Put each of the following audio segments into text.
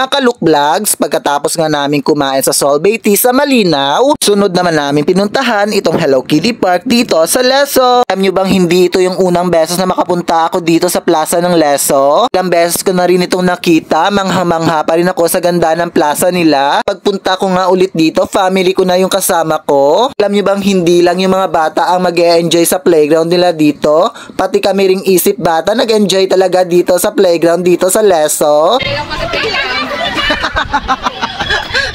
Mga Kaluk Vlogs, pagkatapos nga namin kumain sa Solvay Tea sa Malinaw, sunod naman namin pinuntahan itong Hello Kitty Park dito sa Leso. Alam nyo bang hindi ito yung unang beses na makapunta ako dito sa plaza ng Leso? Ilang beses ko na rin itong nakita, mangha-mangha pa rin ako sa ganda ng plaza nila. Pagpunta ko nga ulit dito, family ko na yung kasama ko. Alam nyo bang hindi lang yung mga bata ang mag-e-enjoy sa playground nila dito? Pati kami ring isip bata nag-enjoy talaga dito sa playground dito sa Leso.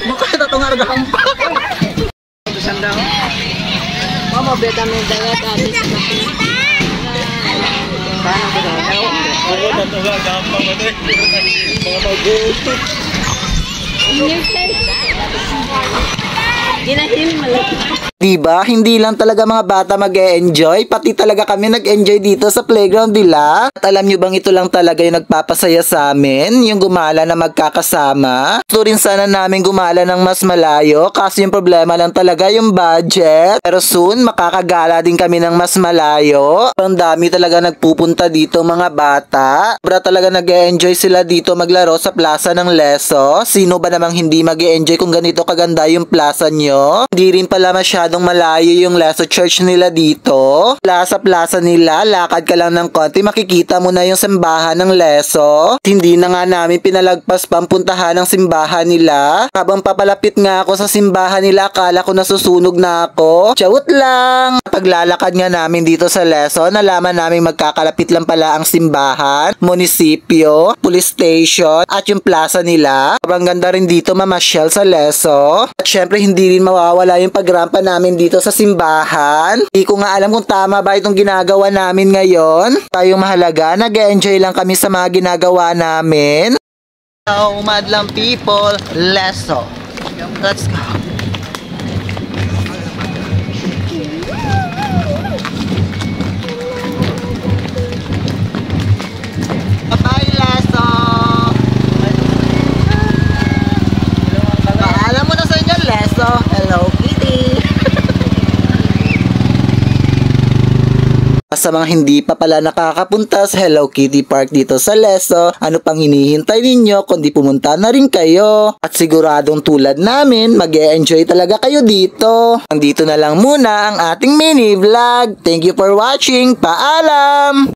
Mukha ito itong argahang pa. Mama, beta may dayat atis na paano ko daw? Oo, natuwa. Gampang mo rin. Mga mag-gusto. Ginahim malaki. Diba? Hindi lang talaga mga bata mag-e-enjoy, pati talaga kami nag-enjoy dito sa playground nila. At alam nyo bang ito lang talaga yung nagpapasaya sa amin, yung gumala na magkakasama. Gusto rin sana namin gumala ng mas malayo, kasi yung problema lang talaga yung budget. Pero soon, makakagala din kami ng mas malayo. Ang dami talaga nagpupunta dito mga bata. Sobra talaga nag-e-enjoy sila dito maglaro sa plaza ng Leso. Sino ba namang hindi mag-e-enjoy kung ganito kaganda yung plaza nyo? Hindi rin pala masyadong malayo yung Leso Church nila dito. Plaza nila, lakad ka lang ng konti, makikita mo na yung simbahan ng Leso. Hindi na nga namin pinalagpas pampuntahan ng simbahan nila. Habang papalapit nga ako sa simbahan nila, akala ko nasusunog na ako. Chawut lang! Paglalakad nga namin dito sa Leso, nalaman namin magkakalapit lang pala ang simbahan, munisipyo, police station, at yung plaza nila. Sobrang ganda rin dito mamasyal sa Leso. At syempre hindi rin mawawala yung pagrampa namin dito sa simbahan. Hindi ko nga alam kung tama ba itong ginagawa namin ngayon. Tayong mahalaga, nag-enjoy lang kami sa mga ginagawa namin. Hello, madlang people, Leso. Let's go. Bye, Leso. Paalam mo na sa inyo, Leso. Hello, Kitty. Sa mga hindi pa pala nakakapunta sa Hello Kitty Park dito sa Leso, ano pang hinihintay ninyo kundi pumunta na rin kayo? At siguradong tulad namin, mag-e-enjoy talaga kayo dito. Nandito na lang muna ang ating mini vlog. Thank you for watching. Paalam!